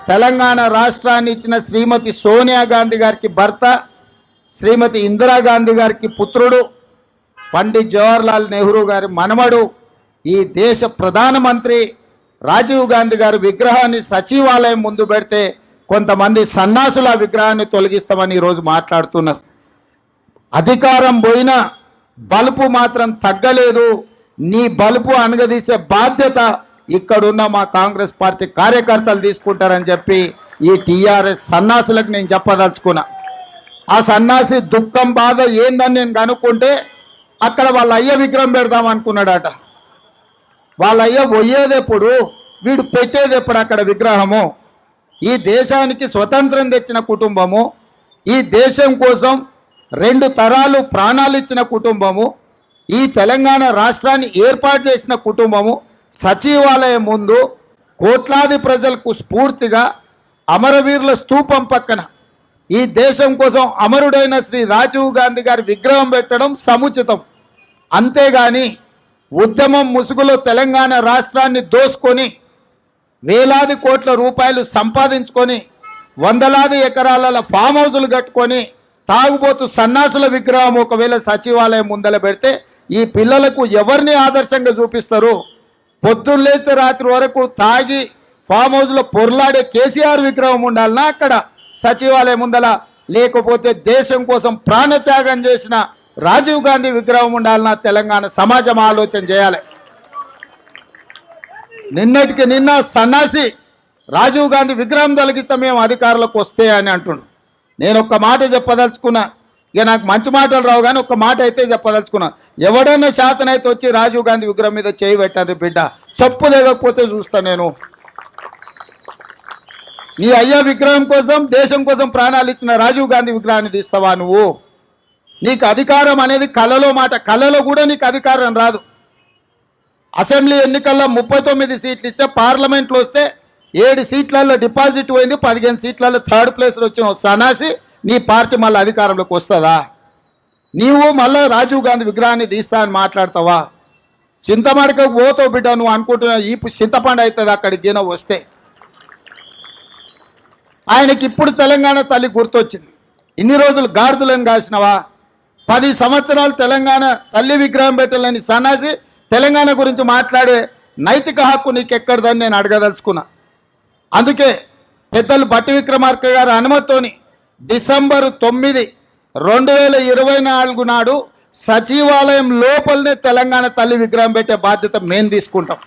తెలంగాణ రాష్ట్రాన్ని ఇచ్చిన శ్రీమతి సోనియా గాంధీ గారికి భర్త, శ్రీమతి ఇందిరాగాంధీ గారికి పుత్రుడు, పండిత్ జవహర్లాల్ నెహ్రూ గారి మనమడు, ఈ దేశ ప్రధానమంత్రి రాజీవ్ గాంధీ గారి విగ్రహాన్ని సచివాలయం ముందు పెడితే కొంతమంది సన్నాసుల విగ్రహాన్ని తొలగిస్తామని ఈరోజు మాట్లాడుతున్నారు. అధికారం పోయినా బలుపు మాత్రం తగ్గలేదు. నీ బలుపు అనగదీసే బాధ్యత ఇక్కడున్న మా కాంగ్రెస్ పార్టీ కార్యకర్తలు తీసుకుంటారని చెప్పి ఈ టీఆర్ఎస్ సన్నాసులకు నేను చెప్పదలుచుకున్నా. ఆ సన్నాసి దుఃఖం బాధ ఏందని నేను కనుక్కుంటే అక్కడ వాళ్ళ అయ్య విగ్రహం పెడదాం అనుకున్నాడట. వాళ్ళ అయ్య పోయేదెప్పుడు, వీడు పెట్టేదెప్పుడు అక్కడ విగ్రహము? ఈ దేశానికి స్వతంత్రం తెచ్చిన కుటుంబము, ఈ దేశం కోసం 2 తరాలు ప్రాణాలు ఇచ్చిన కుటుంబము, ఈ తెలంగాణ రాష్ట్రాన్ని ఏర్పాటు చేసిన కుటుంబము సచివాలయం ముందు కోట్లాది ప్రజలకు స్ఫూర్తిగా అమరవీరుల స్తూపం పక్కన ఈ దేశం కోసం అమరుడైన శ్రీ రాజీవ్ గాంధీ గారి విగ్రహం పెట్టడం సముచితం. అంతేగాని ఉద్యమం ముసుగులో తెలంగాణ రాష్ట్రాన్ని దోసుకొని వేలాది కోట్ల రూపాయలు సంపాదించుకొని వందలాది ఎకరాల ఫామ్ హౌజులు కట్టుకొని తాగుబోతు సన్నాసుల విగ్రహం ఒకవేళ సచివాలయం ముందల పెడితే ఈ పిల్లలకు ఎవరిని ఆదర్శంగా చూపిస్తారు? పొద్దున్న లేస్తే రాత్రి వరకు తాగి ఫామ్ హౌస్లో పొర్లాడే కేసీఆర్ విగ్రహం ఉండాలన్నా అక్కడ సచివాలయం ముందల, లేకపోతే దేశం కోసం ప్రాణత్యాగం చేసిన రాజీవ్ గాంధీ విగ్రహం ఉండాలన్నా తెలంగాణ సమాజం ఆలోచన చేయాలి. నిన్నటికి నిన్న సన్నాసి రాజీవ్ గాంధీ విగ్రహం తొలగిస్తే మేము అధికారులకు వస్తే అని అంటుండు. నేను ఒక్క మాట చెప్పదలుచుకున్నా. ఇక నాకు మంచి మాటలు రావు కానీ ఒక్క మాట అయితే చెప్పదలుచుకున్నా. ఎవడన్నా శాతనైతే వచ్చి రాజీవ్ గాంధీ విగ్రహం మీద చేయి పెట్టారు బిడ్డ, చెప్పు దిగకపోతే చూస్తా నేను. నీ అయ్యా విగ్రహం కోసం, దేశం కోసం ప్రాణాలు ఇచ్చిన రాజీవ్ గాంధీ విగ్రహాన్ని తీస్తావా నువ్వు? నీకు అధికారం అనేది కళలో మాట, కళలో కూడా నీకు అధికారం రాదు. అసెంబ్లీ ఎన్నికల్లో 39 సీట్లు ఇస్తే పార్లమెంట్లో వస్తే 7 సీట్లలో డిపాజిట్ పోయింది, 15 సీట్లలో 3rd ప్లేస్లో వచ్చిన సన్నాసి నీ పార్టీ మళ్ళీ అధికారంలోకి వస్తుందా? నీవు మళ్ళీ రాజీవ్ గాంధీ విగ్రహాన్ని తీస్తా అని మాట్లాడతావా? చింతమడకకు పోతావు బిడ్డ, నువ్వు అనుకుంటున్నావు ఈ చింతపండు అవుతుంది అక్కడికి వస్తే. ఆయనకి ఇప్పుడు తెలంగాణ తల్లి గుర్తొచ్చింది. ఇన్ని రోజులు గాడిదలను కాసినవా? 10 సంవత్సరాలు తెలంగాణ తల్లి విగ్రహం పెట్టాలని సన్నాసి తెలంగాణ గురించి మాట్లాడే నైతిక హక్కు నీకెక్కడదని నేను అడగదలుచుకున్నా. అందుకే పెద్దలు బట్టి విక్రమార్క గారి అనుమతితోని డిసెంబర్ 9, 2024 నాడు సచివాలయం లోపలనే తెలంగాణ తల్లి విగ్రహం పెట్టే బాధ్యత మేము తీసుకుంటాం.